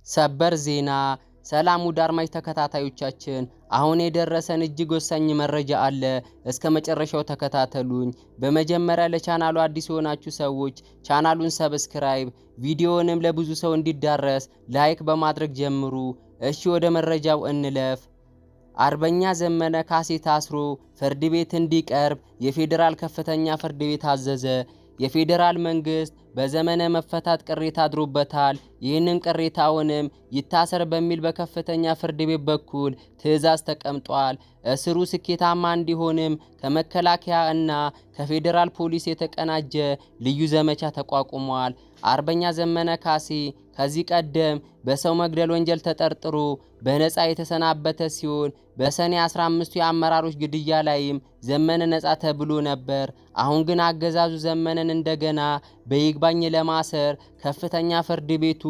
ሰበር ዜና። ሰላም ውድ አድማጭ ተከታታዮቻችን፣ አሁን የደረሰን እጅግ ወሳኝ መረጃ አለ። እስከ መጨረሻው ተከታተሉኝ። በመጀመሪያ ለቻናሉ አዲስ የሆናችሁ ሰዎች ቻናሉን ሰብስክራይብ፣ ቪዲዮውንም ለብዙ ሰው እንዲዳረስ ላይክ በማድረግ ጀምሩ። እሺ ወደ መረጃው እንለፍ። አርበኛ ዘመነ ካሴ ታስሮ ፍርድ ቤት እንዲቀርብ የፌዴራል ከፍተኛ ፍርድ ቤት አዘዘ። የፌዴራል መንግስት በዘመነ መፈታት ቅሬታ አድሮበታል። ይህንን ቅሬታውንም ይታሰር በሚል በከፍተኛ ፍርድ ቤት በኩል ትዕዛዝ ተቀምጧል። እስሩ ስኬታማ እንዲሆንም ከመከላከያ እና ከፌዴራል ፖሊስ የተቀናጀ ልዩ ዘመቻ ተቋቁሟል። አርበኛ ዘመነ ካሴ ከዚህ ቀደም በሰው መግደል ወንጀል ተጠርጥሮ በነፃ የተሰናበተ ሲሆን በሰኔ 15 የአመራሮች ግድያ ላይም ዘመነ ነፃ ተብሎ ነበር። አሁን ግን አገዛዙ ዘመነን እንደገና በይግባኝ ለማሰር ከፍተኛ ፍርድ ቤቱ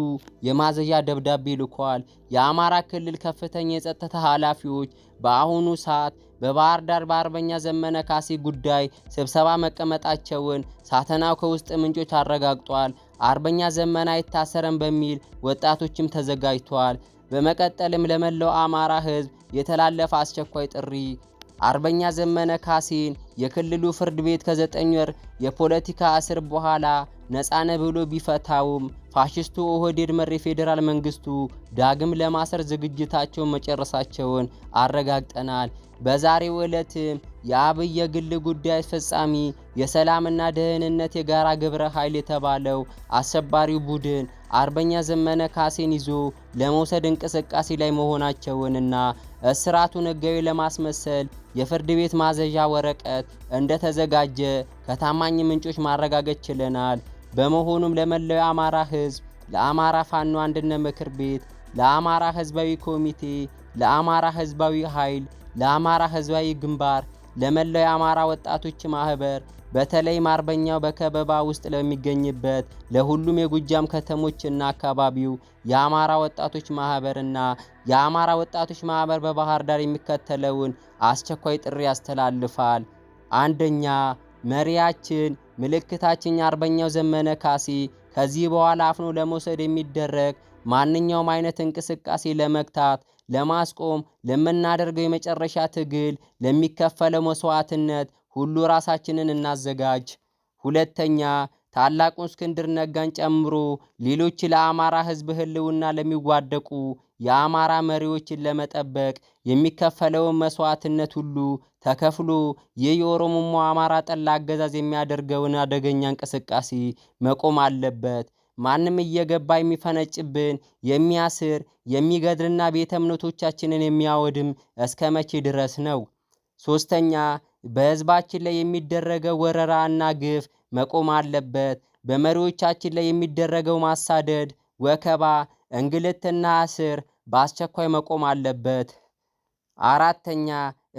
የማዘዣ ደብዳቤ ልኳል። የአማራ ክልል ከፍተኛ የጸጥታ ኃላፊዎች በአሁኑ ሰዓት በባህር ዳር በአርበኛ ዘመነ ካሴ ጉዳይ ስብሰባ መቀመጣቸውን ሳተናው ከውስጥ ምንጮች አረጋግጧል። አርበኛ ዘመነ አይታሰረም በሚል ወጣቶችም ተዘጋጅተዋል። በመቀጠልም ለመላው አማራ ሕዝብ የተላለፈ አስቸኳይ ጥሪ። አርበኛ ዘመነ ካሴን የክልሉ ፍርድ ቤት ከ9 ወር የፖለቲካ እስር በኋላ ነፃነ ብሎ ቢፈታውም ፋሽስቱ ኦህዴድ መር የፌዴራል መንግስቱ ዳግም ለማሰር ዝግጅታቸውን መጨረሳቸውን አረጋግጠናል። በዛሬው ዕለትም የአብይ የግል ጉዳይ አስፈጻሚ የሰላምና ደህንነት የጋራ ግብረ ኃይል የተባለው አሸባሪው ቡድን አርበኛ ዘመነ ካሴን ይዞ ለመውሰድ እንቅስቃሴ ላይ መሆናቸውንና እስራቱን ሕጋዊ ለማስመሰል የፍርድ ቤት ማዘዣ ወረቀት እንደተዘጋጀ ከታማኝ ምንጮች ማረጋገጥ ችለናል። በመሆኑም ለመላው የአማራ ሕዝብ፣ ለአማራ ፋኖ አንድነት ምክር ቤት፣ ለአማራ ሕዝባዊ ኮሚቴ፣ ለአማራ ሕዝባዊ ኃይል፣ ለአማራ ሕዝባዊ ግንባር፣ ለመላው የአማራ ወጣቶች ማህበር በተለይም አርበኛው በከበባ ውስጥ ለሚገኝበት ለሁሉም የጎጃም ከተሞችና አካባቢው የአማራ ወጣቶች ማህበርና የአማራ ወጣቶች ማህበር በባህር ዳር የሚከተለውን አስቸኳይ ጥሪ ያስተላልፋል። አንደኛ፣ መሪያችን ምልክታችን አርበኛው ዘመነ ካሴ ከዚህ በኋላ አፍኖ ለመውሰድ የሚደረግ ማንኛውም አይነት እንቅስቃሴ ለመግታት ለማስቆም ለምናደርገው የመጨረሻ ትግል ለሚከፈለው መስዋዕትነት ሁሉ ራሳችንን እናዘጋጅ። ሁለተኛ፣ ታላቁን እስክንድር ነጋን ጨምሮ ሌሎች ለአማራ ሕዝብ ህልውና ለሚዋደቁ የአማራ መሪዎችን ለመጠበቅ የሚከፈለውን መስዋዕትነት ሁሉ ተከፍሎ ይህ የኦሮሞማ አማራ ጠላ አገዛዝ የሚያደርገውን አደገኛ እንቅስቃሴ መቆም አለበት። ማንም እየገባ የሚፈነጭብን የሚያስር የሚገድልና ቤተ እምነቶቻችንን የሚያወድም እስከ መቼ ድረስ ነው? ሶስተኛ፣ በህዝባችን ላይ የሚደረገው ወረራና ግፍ መቆም አለበት። በመሪዎቻችን ላይ የሚደረገው ማሳደድ፣ ወከባ፣ እንግልትና እስር በአስቸኳይ መቆም አለበት። አራተኛ፣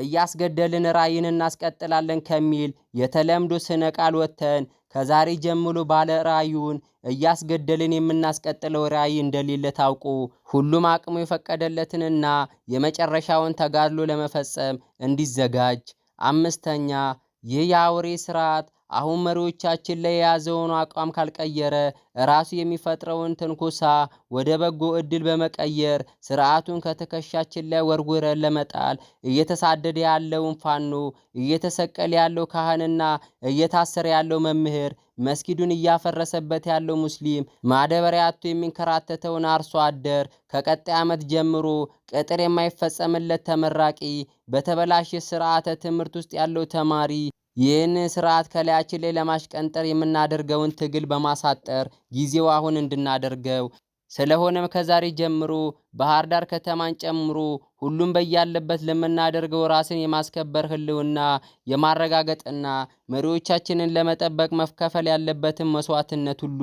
እያስገደልን ራዕይን እናስቀጥላለን ከሚል የተለምዶ ስነ ቃል ወጥተን ከዛሬ ጀምሮ ባለ ራዕዩን እያስገደልን የምናስቀጥለው ራዕይ እንደሌለ ታውቆ ሁሉም አቅሙ የፈቀደለትንና የመጨረሻውን ተጋድሎ ለመፈጸም እንዲዘጋጅ። አምስተኛ፣ ይህ የአውሬ ስርዓት አሁን መሪዎቻችን ላይ የያዘውን አቋም ካልቀየረ ራሱ የሚፈጥረውን ትንኮሳ ወደ በጎ እድል በመቀየር ስርዓቱን ከትከሻችን ላይ ወርውረን ለመጣል እየተሳደደ ያለውን ፋኖ፣ እየተሰቀለ ያለው ካህንና እየታሰረ ያለው መምህር፣ መስጊዱን እያፈረሰበት ያለው ሙስሊም፣ ማዳበሪያ አጥቶ የሚንከራተተውን አርሶ አደር፣ ከቀጣይ ዓመት ጀምሮ ቅጥር የማይፈጸምለት ተመራቂ፣ በተበላሸ ስርዓተ ትምህርት ውስጥ ያለው ተማሪ ይህን ስርዓት ከላያችን ላይ ለማሽቀንጠር የምናደርገውን ትግል በማሳጠር ጊዜው አሁን እንድናደርገው። ስለሆነም ከዛሬ ጀምሮ ባህር ዳር ከተማን ጨምሮ ሁሉም በያለበት ለምናደርገው ራስን የማስከበር ህልውና የማረጋገጥና መሪዎቻችንን ለመጠበቅ መከፈል ያለበትን መስዋዕትነት ሁሉ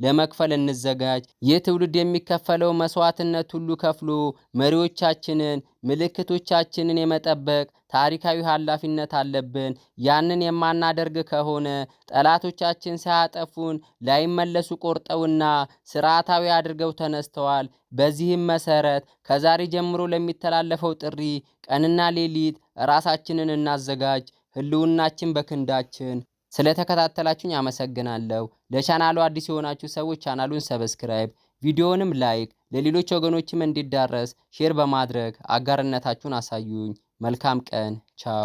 ለመክፈል እንዘጋጅ። ይህ ትውልድ የሚከፈለው መስዋዕትነት ሁሉ ከፍሎ መሪዎቻችንን፣ ምልክቶቻችንን የመጠበቅ ታሪካዊ ኃላፊነት አለብን። ያንን የማናደርግ ከሆነ ጠላቶቻችን ሳያጠፉን ላይመለሱ ቆርጠውና ስርዓታዊ አድርገው ተነስተዋል። በዚህም መሰረት ከዛሬ ጀምሮ ለሚተላለፈው ጥሪ ቀንና ሌሊት ራሳችንን እናዘጋጅ። ህልውናችን በክንዳችን። ስለተከታተላችሁኝ አመሰግናለሁ። ለቻናሉ አዲስ የሆናችሁ ሰዎች ቻናሉን ሰብስክራይብ፣ ቪዲዮውንም ላይክ ለሌሎች ወገኖችም እንዲዳረስ ሼር በማድረግ አጋርነታችሁን አሳዩኝ። መልካም ቀን። ቻው